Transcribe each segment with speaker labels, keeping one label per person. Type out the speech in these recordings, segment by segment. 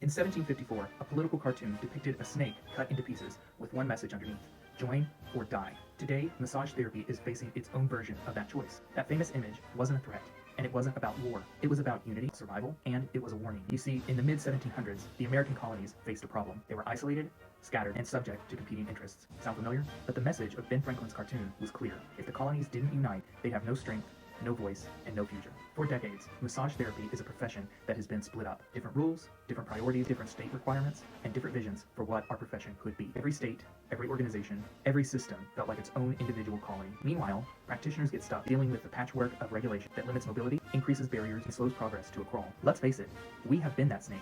Speaker 1: In 1754, a political cartoon depicted a snake cut into pieces with one message underneath: join or die. Today, massage therapy is facing its own version of that choice. That famous image wasn't a threat, and it wasn't about war. It was about unity, survival, and it was a warning. You see, in the mid-1700s, the American colonies faced a problem. They were isolated, scattered, and subject to competing interests. Sound familiar? But the message of Ben Franklin's cartoon was clear. If the colonies didn't unite, they'd have no strength, no voice, and no future. For decades, massage therapy is a profession that has been split up. Different rules, different priorities, different state requirements, and different visions for what our profession could be. Every state, every organization, every system felt like its own individual colony. Meanwhile, practitioners get stuck dealing with the patchwork of regulation that limits mobility, increases barriers, and slows progress to a crawl. Let's face it, we have been that snake,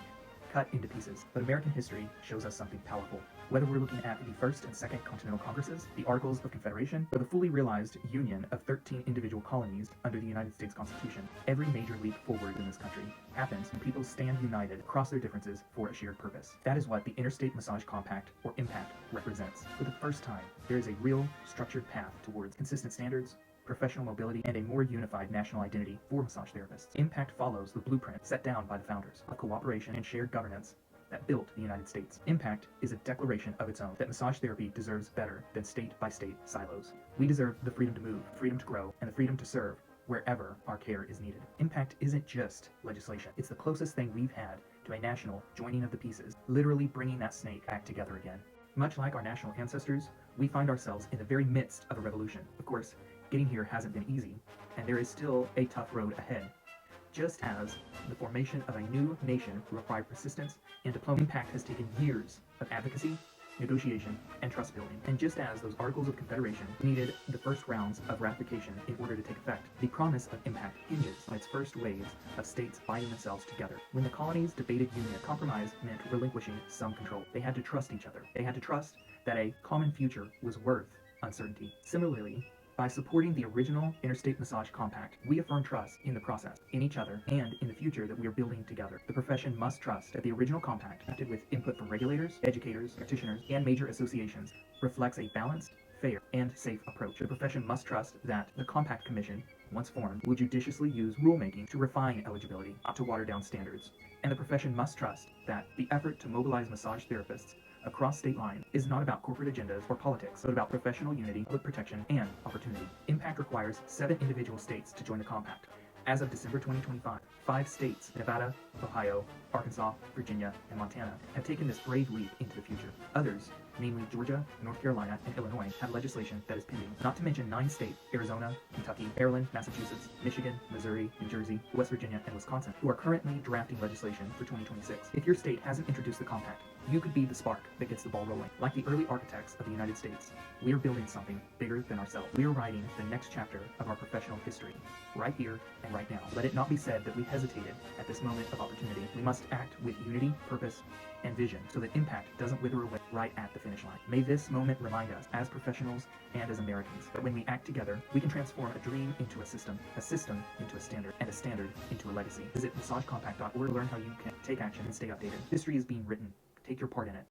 Speaker 1: cut into pieces. But American history shows us something powerful. Whether we're looking at the First and Second Continental Congresses, the Articles of Confederation, or the fully realized union of 13 individual colonies under the United States Constitution, every major leap forward in this country happens when people stand united across their differences for a shared purpose. That is what the Interstate Massage Compact, or IMPACT, represents. For the first time, there is a real, structured path towards consistent standards, professional mobility, and a more unified national identity for massage therapists. IMPACT follows the blueprint set down by the founders of cooperation and shared governance that built the United States. IMPACT is a declaration of its own that massage therapy deserves better than state-by-state silos. We deserve the freedom to move, freedom to grow, and the freedom to serve wherever our care is needed. IMPACT isn't just legislation. It's the closest thing we've had to a national joining of the pieces, literally bringing that snake back together again. Much like our national ancestors, we find ourselves in the very midst of a revolution. Of course, getting here hasn't been easy, and there is still a tough road ahead. Just as the formation of a new nation required persistence and diplomacy, IMPACT has taken years of advocacy, negotiation, and trust building. And just as those Articles of Confederation needed the first rounds of ratification in order to take effect, the promise of IMPACT hinges on its first waves of states binding themselves together. When the colonies debated union, compromise meant relinquishing some control. They had to trust each other. They had to trust that a common future was worth uncertainty. Similarly, by supporting the original Interstate Massage Compact, we affirm trust in the process, in each other, and in the future that we are building together. The profession must trust that the original compact, acted with input from regulators, educators, practitioners, and major associations, reflects a balanced, fair, and safe approach. The profession must trust that the Compact Commission, once formed, will judiciously use rulemaking to refine eligibility, not to water down standards. And the profession must trust that the effort to mobilize massage therapists across state lines is not about corporate agendas or politics, but about professional unity, public protection, and opportunity. IMPACT requires 7 individual states to join the compact. As of December 2025, 5 states, Nevada, Ohio, Arkansas, Virginia, and Montana, have taken this brave leap into the future. Others, namely Georgia, North Carolina, and Illinois, have legislation that is pending. Not to mention 9 states, Arizona, Kentucky, Maryland, Massachusetts, Michigan, Missouri, New Jersey, West Virginia, and Wisconsin, who are currently drafting legislation for 2026. If your state hasn't introduced the compact, you could be the spark that gets the ball rolling. Like the early architects of the United States, we are building something bigger than ourselves. We are writing the next chapter of our professional history, right here and right now. Let it not be said that we hesitated at this moment of opportunity. We must act with unity, purpose, and vision so that IMPACT doesn't wither away right at the finish line. May this moment remind us, as professionals and as Americans, that when we act together, we can transform a dream into a system into a standard, and a standard into a legacy. Visit massagecompact.org to learn how you can take action and stay updated. History is being written. Take your part in it.